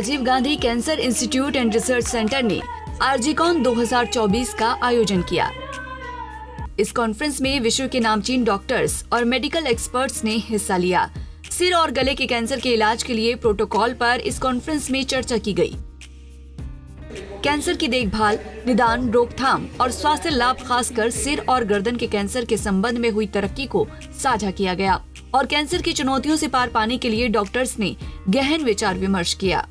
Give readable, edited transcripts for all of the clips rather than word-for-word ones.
Rajiv Gandhi cancer institute and research centre ने RGCON 2024 का आयोजन किया। इस कॉन्फ्रेंस में विश्व के नामचीन डॉक्टर्स और मेडिकल एक्सपर्ट्स ने हिस्सा लिया। सिर और गले के कैंसर के इलाज के लिए प्रोटोकॉल पर इस कॉन्फ्रेंस में चर्चा की गई। कैंसर की देखभाल, निदान, रोकथाम और स्वास्थ्य लाभ, खासकर सिर और गर्दन के कैंसर के संबंध में हुई तरक्की को साझा किया गया और कैंसर की चुनौतियों से पार पाने के लिए डॉक्टर्स ने गहन विचार विमर्श किया।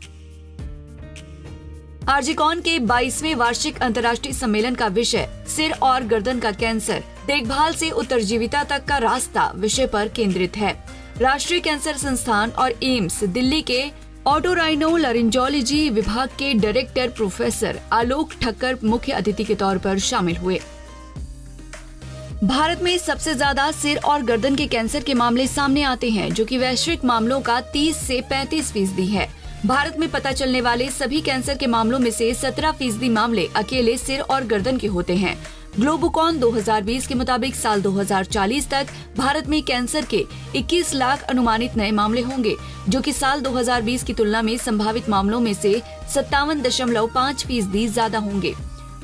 आर्जिकॉन के 22वें वार्षिक अंतर्राष्ट्रीय सम्मेलन का विषय सिर और गर्दन का कैंसर, देखभाल से उत्तरजीविता तक का रास्ता विषय पर केंद्रित है। राष्ट्रीय कैंसर संस्थान और एम्स दिल्ली के ऑटोराइनोलैरिंजोलॉजी विभाग के डायरेक्टर प्रोफेसर आलोक ठक्कर मुख्य अतिथि के तौर पर शामिल हुए। भारत में सबसे ज्यादा सिर और गर्दन के कैंसर के मामले सामने आते हैं, जो कि वैश्विक मामलों का 30 से 35% है। भारत में पता चलने वाले सभी कैंसर के मामलों में से 17% मामले अकेले सिर और गर्दन के होते हैं। ग्लोबोकॉन 2020 के मुताबिक साल 2040 तक भारत में कैंसर के 21 लाख अनुमानित नए मामले होंगे, जो कि साल 2020 की तुलना में संभावित मामलों में से 57.5% ज्यादा होंगे।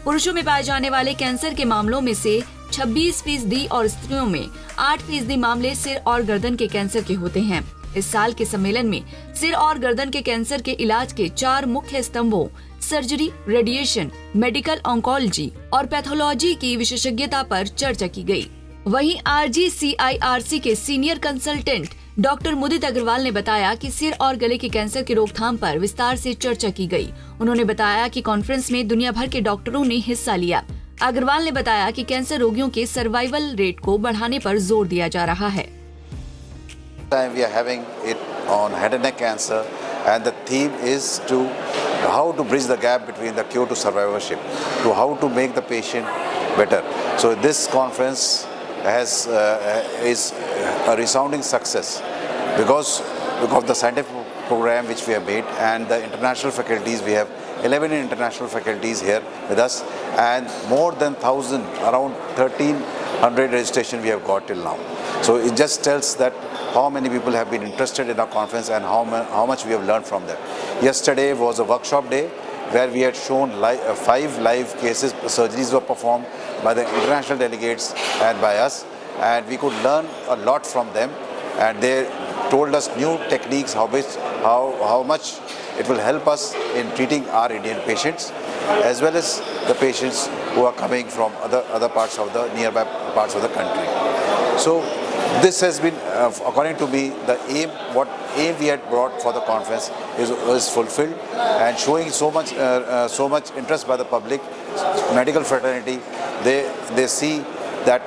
पुरुषों में पाए जाने वाले कैंसर के मामलों में से 26% और स्त्रियों में 8% मामले सिर और गर्दन के कैंसर के होते हैं। इस साल के सम्मेलन में सिर और गर्दन के कैंसर के इलाज के 4 मुख्य स्तंभों सर्जरी, रेडिएशन, मेडिकल ऑन्कोलॉजी और पैथोलॉजी की विशेषज्ञता पर चर्चा की गई। वहीं RGCIRC के सीनियर कंसल्टेंट डॉक्टर मुदित अग्रवाल ने बताया कि सिर और गले के कैंसर की रोकथाम पर विस्तार से चर्चा की गई। उन्होंने बताया कि कॉन्फ्रेंस में दुनिया भर के डॉक्टरों ने हिस्सा लिया। अग्रवाल ने बताया कि कैंसर रोगियों के सर्वाइवल रेट को बढ़ाने पर जोर दिया जा रहा है। We are having it on head and neck cancer, and the theme is how to bridge the gap between the cure to survivorship, to how to make the patient better. So this conference is a resounding success because of the scientific program which we have made and the international faculties. We have 11 international faculties here with us, and more than 1,000, around 1,300 registration we have got till now. So it just tells that how many people have been interested in our conference and how much we have learned from them. Yesterday was a workshop day where we had shown 5 live cases. Surgeries were performed by the international delegates and by us, and we could learn a lot from them, and they told us new techniques, how much it will help us in treating our Indian patients as well as the patients who are coming from other parts of the nearby parts of the country. So this has been, according to me, the aim we had brought for the conference is fulfilled, and showing so much interest by the public, medical fraternity. They see that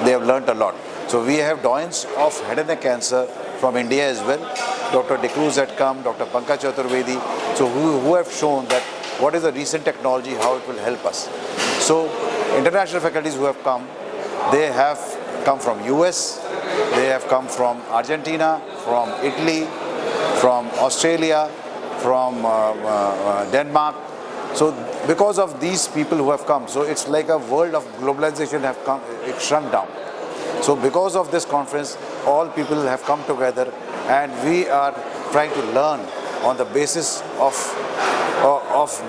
they have learnt a lot. So we have doyens of head and neck cancer from India as well. Dr. De Cruz had come, Dr. Pankaj Chaturvedi, so who have shown that what is the recent technology, how it will help us. So international faculties who have come, they have come from US, they have come from Argentina, from Italy, from Australia, from Denmark. So because of these people who have come, so it's like a world of globalization have come, it shrunk down. So because of this conference, all people have come together, and we are trying to learn on the basis of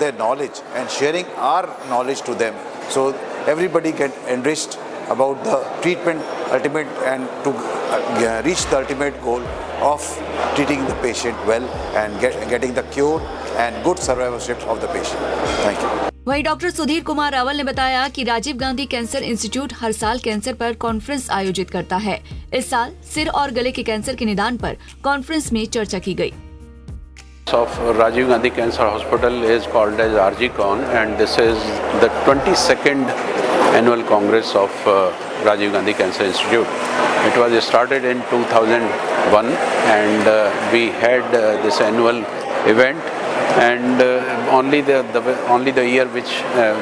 their knowledge and sharing our knowledge to them. So everybody get enriched about the treatment ultimate and to reach the ultimate goal of treating the patient well and getting the cure and good survivorship of the patient. Thank you. वहीं doctor Sudhir Kumar Rawal ने बताया कि Rajiv Gandhi cancer institute हर साल cancer पर conference आयोजित करता है। इस साल सिर और गले के कैंसर के निदान पर कॉन्फ्रेंस में चर्चा की गई। Of Rajiv Gandhi Cancer Hospital is called as RGCon, and this is the 22nd annual Congress of Rajiv Gandhi Cancer Institute. It was started in 2001, and we had this annual event, and only the year which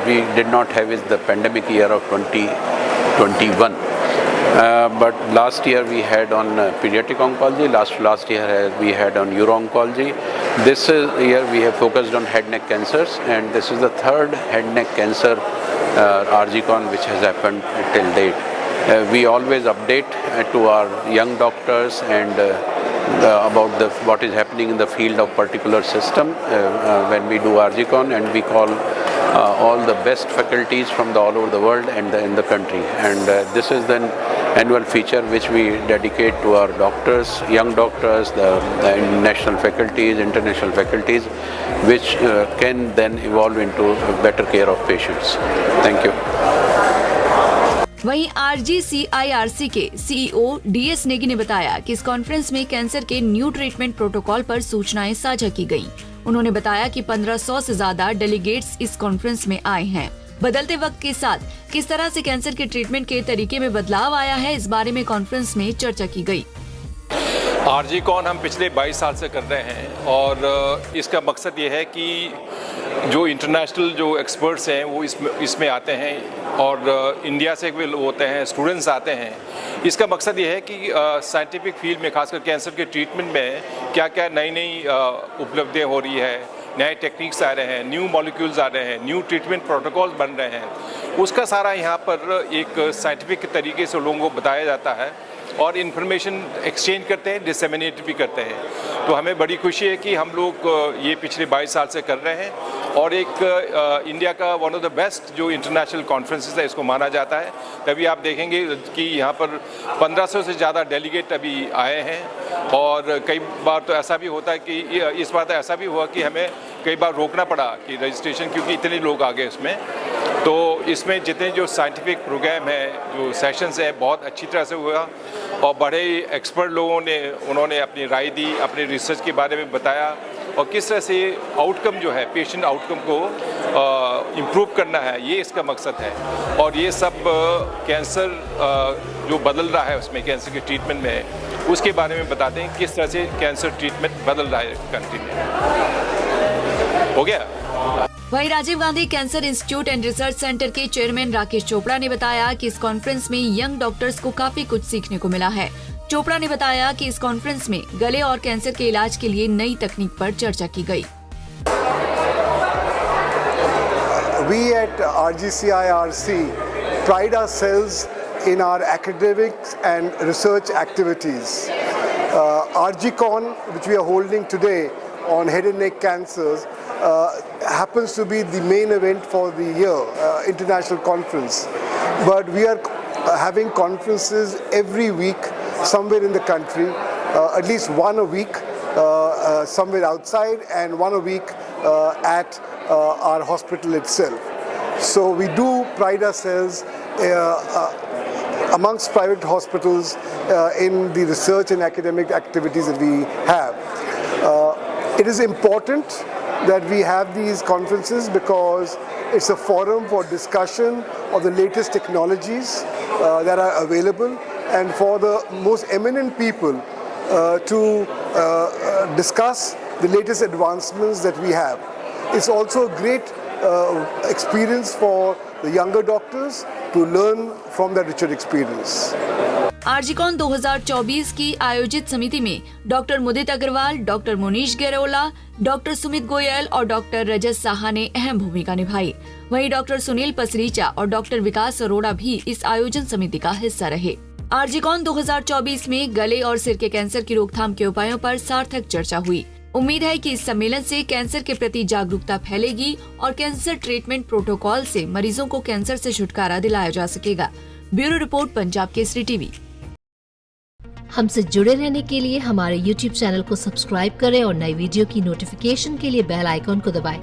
we did not have is the pandemic year of 2021. But last year we had on pediatric oncology, last year we had on uro-oncology. This year we have focused on head neck cancers, and this is the third head neck cancer RGCon which has happened till date. We always update to our young doctors and about what is happening in the field of particular system when we do RGCon, and we call all the best faculties from all over the world and in the country. And this is then annual feature which we dedicate to our doctors, young doctors, the national faculties, international faculties, which can then evolve into better care of patients. Thank you. वहीं RGCIRC के CEO DS Negi ने बताया कि इस conference में cancer के new treatment protocol पर सूचनाएं साझा की गईं। उन्होंने बताया कि 1500 से ज्यादा डेलीगेट्स इस कॉन्फ्रेंस में आए हैं। बदलते वक्त के साथ किस तरह से कैंसर के ट्रीटमेंट के तरीके में बदलाव आया है, इस बारे में कॉन्फ्रेंस में चर्चा की गई। RGCon हम पिछले 22 साल से कर रहे हैं और इसका मकसद ये है कि जो इंटरनेशनल जो एक्सपर्ट्स हैं वो इसमें आते हैं और इंडिया से भी होते हैं, स्टूडेंट्स आते हैं। इसका मकसद ये है कि साइंटिफिक फील्ड में खासकर कैंसर के ट्रीटमेंट में क्या क्या नई नई उपलब्धियाँ हो रही है, नए टेक्निक्स आ रहे हैं, न्यू मॉलिक्यूल्स आ रहे हैं, न्यू ट्रीटमेंट प्रोटोकॉल्स बन रहे हैं, उसका सारा यहाँ पर एक साइंटिफिक तरीके से लोगों को बताया जाता है और इन्फॉर्मेशन एक्सचेंज करते हैं, डिसेमिनेट भी करते हैं। तो हमें बड़ी खुशी है कि हम लोग ये पिछले 22 साल से कर रहे हैं और एक इंडिया का वन ऑफ द बेस्ट जो इंटरनेशनल कॉन्फ्रेंसेस है इसको माना जाता है। तभी आप देखेंगे कि यहाँ पर 1500 से ज़्यादा डेलीगेट अभी आए हैं और कई बार तो ऐसा भी होता है कि इस बार तो ऐसा भी हुआ कि हमें कई बार रोकना पड़ा कि रजिस्ट्रेशन, क्योंकि इतने लोग आ गए इसमें। तो इसमें जितने जो साइंटिफिक प्रोग्राम है, जो सेशंस हैं, बहुत अच्छी तरह से हुआ और बड़े एक्सपर्ट लोगों ने उन्होंने अपनी राय दी, अपने रिसर्च के बारे में बताया और किस तरह से आउटकम जो है, पेशेंट आउटकम को इम्प्रूव करना है, ये इसका मकसद है। और ये सब कैंसर जो बदल रहा है उसमें, कैंसर के ट्रीटमेंट में, उसके बारे में बताते हैं किस तरह से कैंसर ट्रीटमेंट बदल रहा है कंट्री में। हो गया। वहीं Rajiv Gandhi cancer institute and research centre के चेयरमैन राकेश चोपड़ा ने बताया कि इस कॉन्फ्रेंस में यंग डॉक्टर्स को काफी कुछ सीखने को मिला है। चोपड़ा ने बताया कि इस कॉन्फ्रेंस में गले और कैंसर के इलाज के लिए नई तकनीक पर चर्चा की गई। We at RGCIRC pride ourselves in our academics and research activities. RGCon, which we are holding today on head and neck cancers, happens to be the main event for the year, international conference. But we are having conferences every week somewhere in the country, at least one a week somewhere outside and one a week at our hospital itself. So we do pride ourselves amongst private hospitals in the research and academic activities that we have. It is important that we have these conferences because it's a forum for discussion of the latest technologies that are available and for the most eminent people to discuss the latest advancements that we have. It's also a great experience for the younger doctors to learn from that richer experience. RGCon 2024 की आयोजित समिति में doctor मुदित Agarwal, doctor Munish गेरोला, doctor Sumit Goyal और doctor रजत साहा ने अहम भूमिका निभाई। वहीं डॉक्टर सुनील पसरीचा और डॉक्टर विकास अरोड़ा भी इस आयोजन समिति का हिस्सा रहे। RGCon 2024 में गले और सिर के कैंसर की रोकथाम के उपायों पर सार्थक चर्चा हुई। उम्मीद है कि इस सम्मेलन से कैंसर के प्रति जागरूकता फैलेगी और कैंसर ट्रीटमेंट प्रोटोकॉल से मरीजों को कैंसर से छुटकारा दिलाया जा सकेगा। Bureau report, Punjab Kesari TV. हमसे जुड़े रहने के लिए हमारे YouTube चैनल को सब्सक्राइब करें और नई वीडियो की नोटिफिकेशन के लिए बेल आइकॉन को दबाएं।